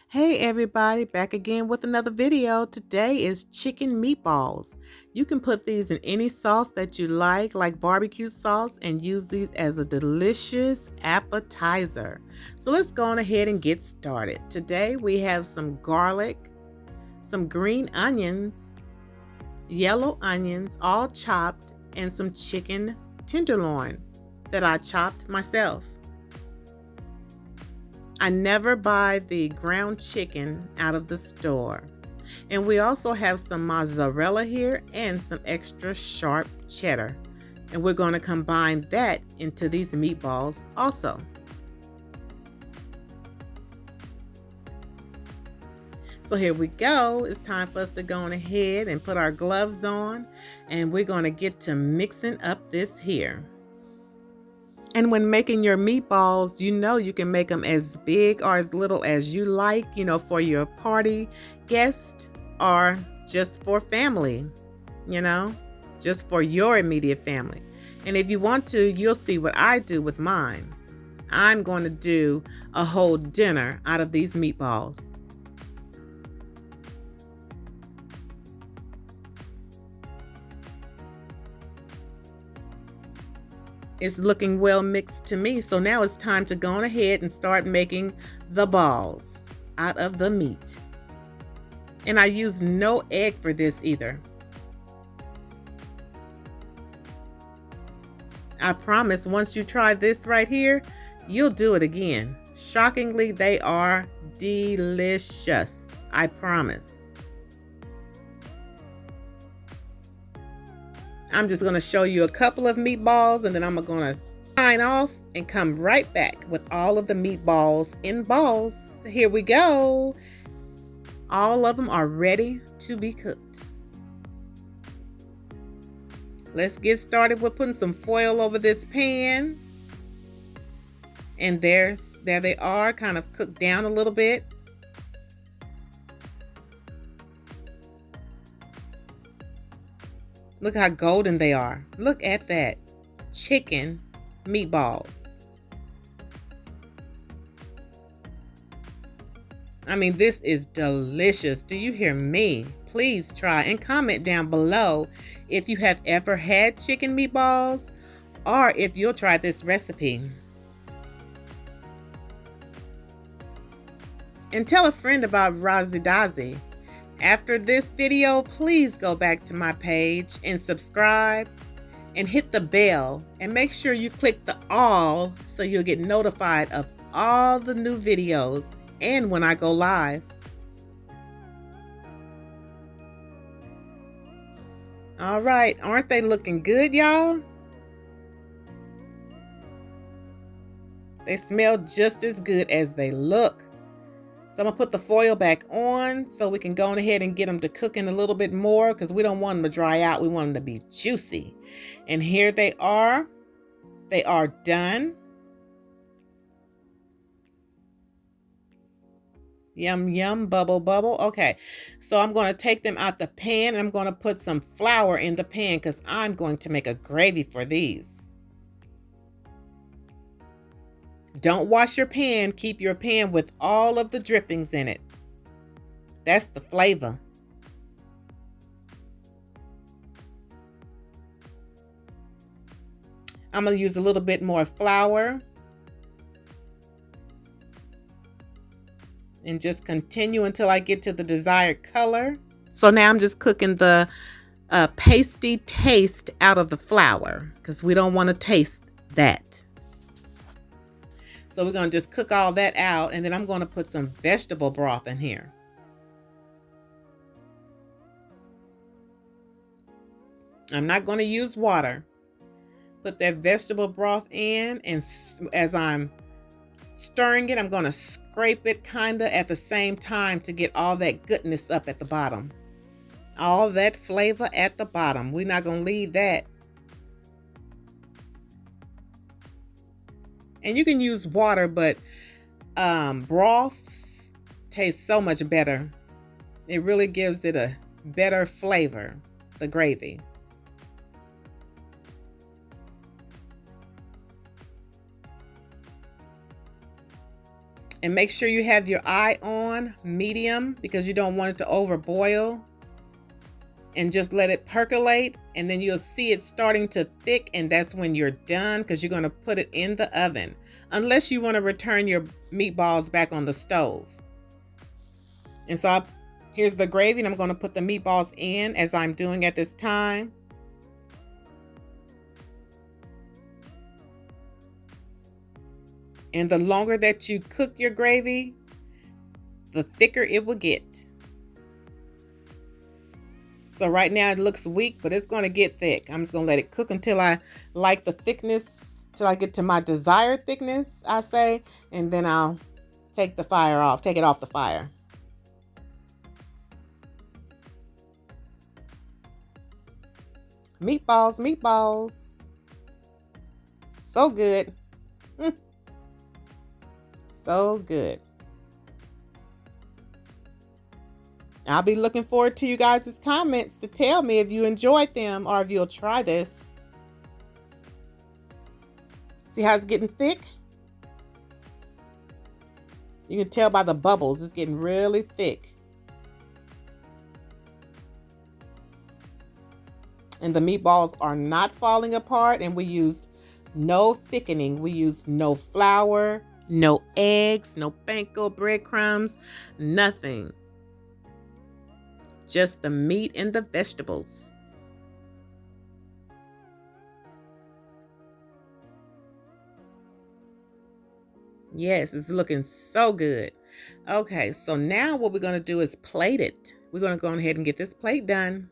Hey everybody, back again with another video. Today is chicken meatballs. You can put these in any sauce that you like barbecue sauce, and use these as a delicious appetizer. So let's go on ahead and get started. Today we have some garlic, some green onions, yellow onions, all chopped, and some chicken tenderloin that I chopped myself. I never buy the ground chicken out of the store. And we also have some mozzarella here and some extra sharp cheddar. And we're going to combine that into these meatballs also. So here we go. It's time for us to go on ahead and put our gloves on. And we're going to get to mixing up this here. And when making your meatballs, you can make them as big or as little as you like, for your party guest or just for family, just for your immediate family. And if you want to, you'll see what I do with mine. I'm going to do a whole dinner out of these meatballs. It's looking well mixed to me, so now it's time to go on ahead and start making the balls out of the meat. And I use no egg for this either. I promise once you try this right here, you'll do it again. Shockingly, they are delicious. I promise. I'm just going to show you a couple of meatballs, and then I'm going to sign off and come right back with all of the meatballs in balls. Here we go. All of them are ready to be cooked. Let's get started with putting some foil over this pan. And there they are, kind of cooked down a little bit. Look how golden they are. Look at that. Chicken meatballs. I mean, this is delicious. Do you hear me? Please try and comment down below if you have ever had chicken meatballs or if you'll try this recipe. And tell a friend about Rozzy Dozzy. After this video, please go back to my page and subscribe and hit the bell, and make sure you click the all so you'll get notified of all the new videos and when I go live. All right, aren't they looking good, y'all? They smell just as good as they look. So I'm going to put the foil back on so we can go on ahead and get them to cooking a little bit more, because we don't want them to dry out. We want them to be juicy. And here they are. They are done. Yum, yum, bubble, bubble. Okay, so I'm going to take them out the pan, and I'm going to put some flour in the pan because I'm going to make a gravy for these. Don't wash your pan. Keep your pan with all of the drippings in it. That's the flavor. I'm going to use a little bit more flour. And just continue until I get to the desired color. So now I'm just cooking the pasty taste out of the flour, because we don't want to taste that. So we're going to just cook all that out, and then I'm going to put some vegetable broth in here. I'm not going to use water. Put that vegetable broth in, and as I'm stirring it, I'm going to scrape it kind of at the same time to get all that goodness up at the bottom. All that flavor at the bottom. We're not going to leave that. And you can use water, but broths taste so much better. It really gives it a better flavor, the gravy. And make sure you have your eye on medium because you don't want it to overboil. And just let it percolate, and then you'll see it starting to thick, and that's when you're done because you're going to put it in the oven. Unless you want to return your meatballs back on the stove. And so here's the gravy, and I'm going to put the meatballs in as I'm doing at this time. And the longer that you cook your gravy, the thicker it will get. So right now it looks weak, but it's going to get thick. I'm just going to let it cook until I like the thickness, till I get to my desired thickness, I say, and then I'll take it off the fire. Meatballs, meatballs. So good. So good. I'll be looking forward to you guys' comments to tell me if you enjoyed them or if you'll try this. See how it's getting thick? You can tell by the bubbles, it's getting really thick. And the meatballs are not falling apart, and we used no thickening. We used no flour, no eggs, no panko breadcrumbs, nothing. Just the meat and the vegetables. Yes, it's looking so good. Okay, so now what we're going to do is plate it. We're going to go ahead and get this plate done.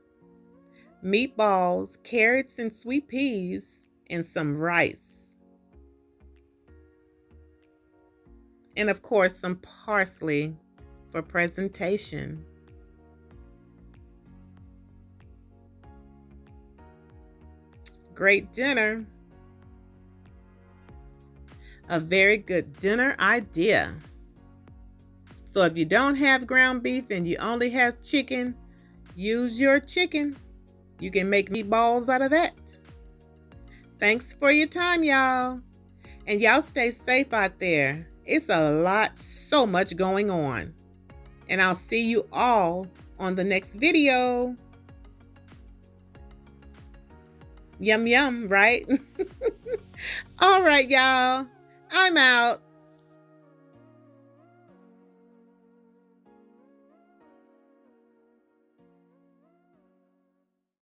Meatballs, carrots and sweet peas, and some rice. And of course, some parsley for presentation. Great dinner. A very good dinner idea. So if you don't have ground beef and you only have chicken, use your chicken. You can make meatballs out of that. Thanks for your time, y'all. And y'all stay safe out there. It's a lot, so much going on. And I'll see you all on the next video. Yum, yum, right? All right, y'all. I'm out.